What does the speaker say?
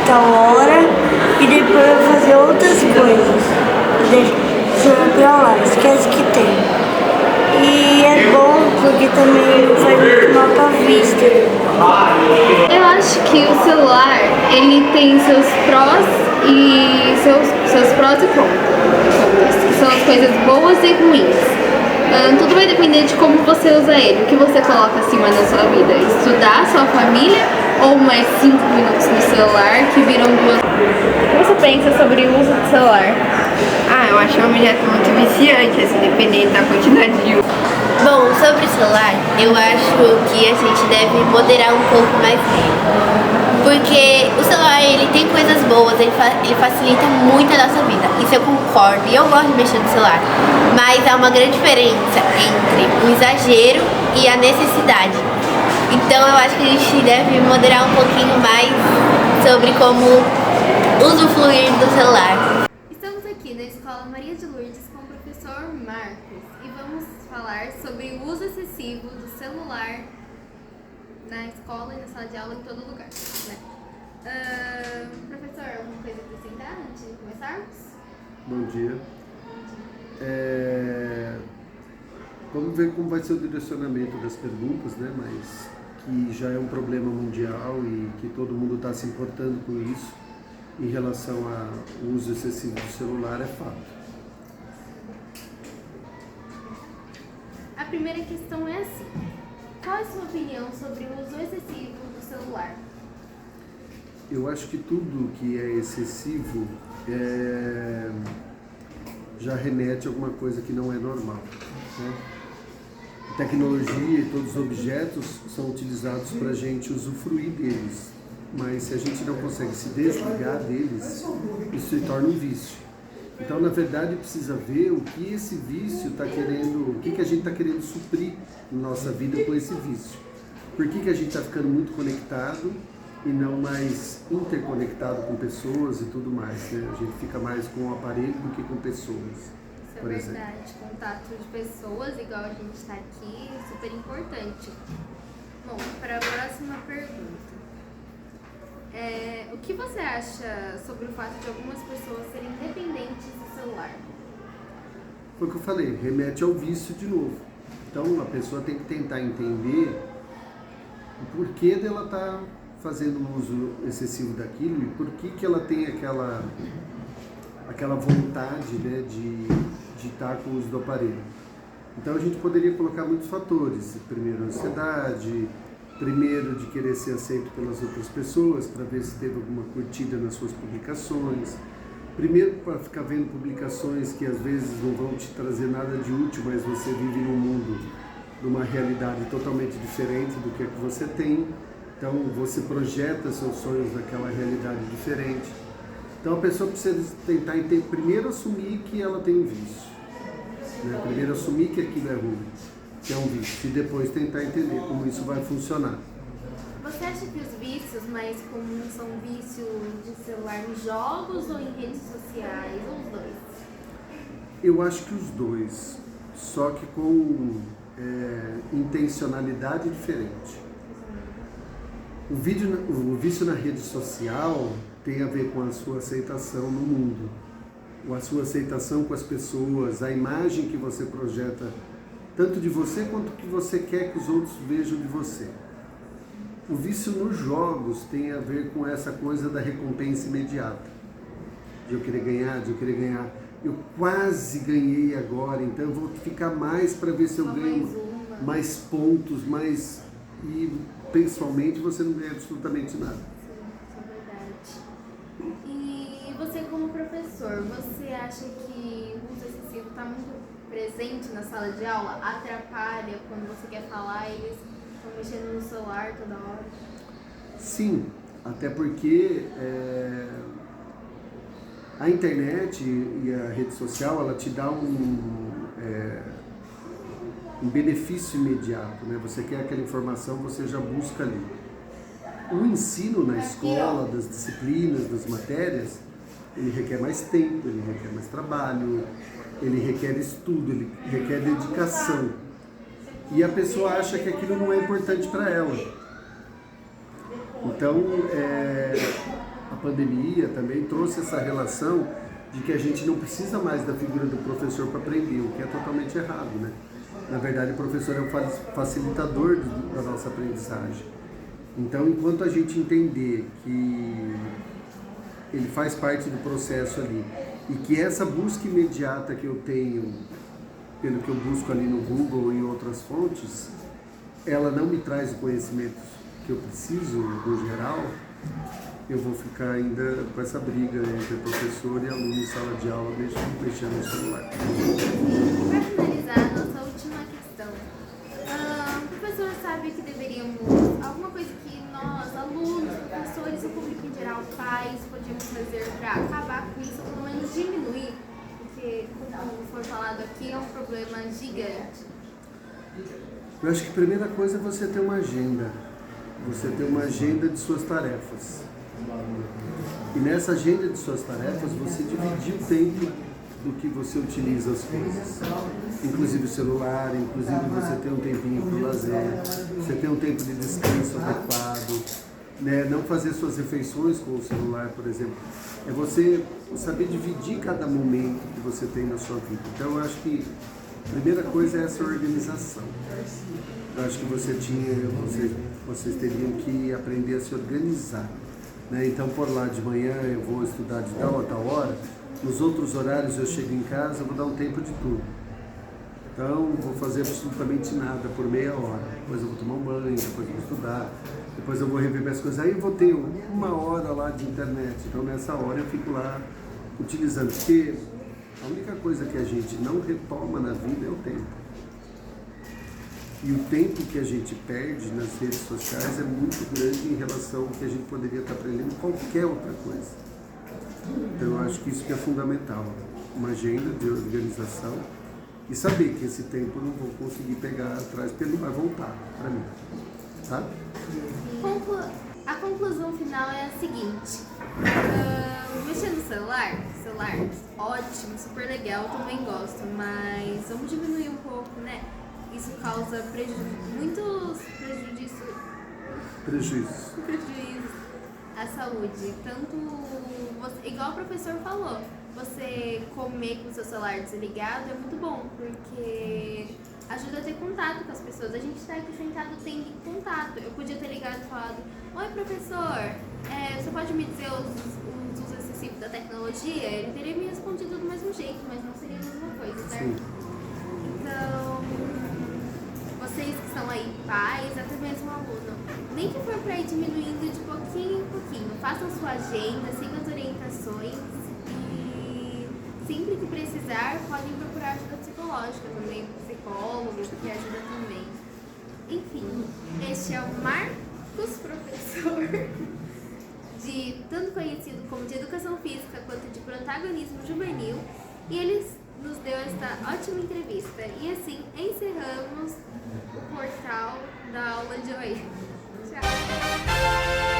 tal hora e depois vai fazer outras coisas. Você vai pra lá, esquece que tem. E é bom porque também faz muito mal pra vista. Eu acho que o celular, ele tem seus prós e seus prós e contras, que são as coisas boas e ruins. Tudo vai depender de como você usa ele, o que você coloca acima da sua vida. Estudar, sua família ou mais 5 minutos no celular que viram duas. O que você pensa sobre o uso do celular? Eu acho um objeto muito viciante, assim, dependendo da quantidade de uso. Bom, sobre o celular, eu acho que a gente deve moderar um pouco mais dele. Porque o celular, ele tem coisas boas, ele facilita muito a nossa vida. Isso eu concordo e eu gosto de mexer no celular. Mas há uma grande diferença entre o exagero e a necessidade. Então eu acho que a gente deve moderar um pouquinho mais sobre como usufruir do celular. Estamos aqui na Escola Maria de Lourdes com o professor Marcos e vamos falar sobre o uso excessivo do celular na escola e na sala de aula, em todo lugar, né? Professor, alguma coisa a acrescentar antes de começarmos? Bom dia. Vamos ver como vai ser o direcionamento das perguntas, né? Mas que já é um problema mundial e que todo mundo está se importando com isso em relação ao uso excessivo do celular, é fato. A primeira questão é assim: qual é a sua opinião sobre o uso excessivo do celular? Eu acho que tudo que é excessivo já remete a alguma coisa que não é normal, né? A tecnologia e todos os objetos são utilizados para a gente usufruir deles, mas se a gente não consegue se desligar deles, isso se torna um vício. Então, na verdade, precisa ver o que esse vício está querendo, o que a gente está querendo suprir na nossa vida com esse vício. Por que a gente está ficando muito conectado e não mais interconectado com pessoas e tudo mais, né? A gente fica mais com o aparelho do que com pessoas, Isso por é exemplo. verdade. Contato de pessoas, igual a gente está aqui, é super importante. Bom, para a próxima pergunta. O que você acha sobre o fato de algumas pessoas serem dependentes do celular? Foi o que eu falei, remete ao vício de novo. Então a pessoa tem que tentar entender o porquê dela estar fazendo um uso excessivo daquilo e por que ela tem aquela vontade, né, de estar com o uso do aparelho. Então a gente poderia colocar muitos fatores. Primeiro, a ansiedade. Primeiro, de querer ser aceito pelas outras pessoas, para ver se teve alguma curtida nas suas publicações. Primeiro, para ficar vendo publicações que às vezes não vão te trazer nada de útil, mas você vive num mundo, numa realidade totalmente diferente do que você tem. Então, você projeta seus sonhos naquela realidade diferente. Então, a pessoa precisa tentar primeiro assumir que ela tem um vício, né? Primeiro assumir que aquilo é ruim, que é um vício, e depois tentar entender como isso vai funcionar. Você acha que os vícios mais comuns são vícios de celular em jogos ou em redes sociais, ou os dois? Eu acho que os dois, só que com intencionalidade diferente. O vício na rede social tem a ver com a sua aceitação no mundo, a sua aceitação com as pessoas, a imagem que você projeta tanto de você quanto que você quer que os outros vejam de você. O vício nos jogos tem a ver com essa coisa da recompensa imediata, de eu querer ganhar, eu quase ganhei agora, então eu vou ficar mais para ver se eu ganho mais pontos, e pessoalmente você não ganha absolutamente nada. Isso é verdade. E você, como professor, você acha que o uso excessivo está muito presente na sala de aula? Atrapalha quando você quer falar, eles estão mexendo no celular toda hora? Sim, até porque a internet e a rede social, ela te dá um benefício imediato, né? Você quer aquela informação, você já busca ali. O ensino na escola, das disciplinas, das matérias, ele requer mais tempo, ele requer mais trabalho, ele requer estudo, ele requer dedicação. E a pessoa acha que aquilo não é importante para ela. Então, a a pandemia também trouxe essa relação de que a gente não precisa mais da figura do professor para aprender, o que é totalmente errado, né? Na verdade, o professor é o facilitador da nossa aprendizagem. Então, enquanto a gente entender que ele faz parte do processo ali e que essa busca imediata que eu tenho, pelo que eu busco ali no Google ou em outras fontes, ela não me traz o conhecimento que eu preciso, no geral, eu vou ficar ainda com essa briga entre professor e aluno em sala de aula, mexendo no celular. Para finalizar, nossa última questão. O professor sabe que deveríamos, alguma coisa que nós, alunos, professores e o público em geral, pais, podíamos fazer para acabar com isso, ou pelo menos diminuir, porque, como foi falado aqui, é um problema gigante. Eu acho que a primeira coisa é você ter uma agenda. Você ter uma agenda de suas tarefas. E nessa agenda de suas tarefas, você dividir o tempo do que você utiliza as coisas. Inclusive o celular, inclusive você ter um tempinho para o lazer, você ter um tempo de descanso adequado, né? Não fazer suas refeições com o celular, por exemplo. É você saber dividir cada momento que você tem na sua vida. Então eu acho que a primeira coisa é essa organização. Eu acho que vocês teriam que aprender a se organizar, né? Então, por lá de manhã eu vou estudar de tal a tal hora, nos outros horários eu chego em casa, eu vou dar um tempo de tudo. Então, vou fazer absolutamente nada por meia hora. Depois eu vou tomar um banho, depois eu vou estudar, depois eu vou rever minhas coisas. Aí eu vou ter uma hora lá de internet. Então, nessa hora eu fico lá utilizando, porque a única coisa que a gente não retoma na vida é o tempo. E o tempo que a gente perde nas redes sociais é muito grande em relação ao que a gente poderia estar aprendendo qualquer outra coisa. Então eu acho que isso que é fundamental, uma agenda de organização e saber que esse tempo eu não vou conseguir pegar atrás, porque ele vai voltar para mim, tá? A conclusão final é a seguinte: mexer no celular, ótimo, super legal, eu também gosto, mas vamos diminuir um pouco, né? Isso causa muitos prejuízos à saúde. Tanto, igual o professor falou, você comer com o seu celular desligado é muito bom, porque ajuda a ter contato com as pessoas. A gente está aqui sentado tendo contato. Eu podia ter ligado e falado: oi, professor, você pode me dizer os usos excessivos da tecnologia? Ele teria me respondido do mesmo jeito, mas não seria a mesma coisa, certo? Sim. Então, vocês que são aí pais, até mesmo aluno, nem que for para ir diminuindo de pouquinho em pouquinho, façam sua agenda, sigam as orientações e sempre que precisar podem procurar ajuda psicológica também, psicólogo, que ajuda também. Enfim, este é o Marcos, professor de tanto conhecido como de educação física quanto de protagonismo juvenil, e ele nos deu esta ótima entrevista. E assim encerramos o portal da aula de hoje. Tchau!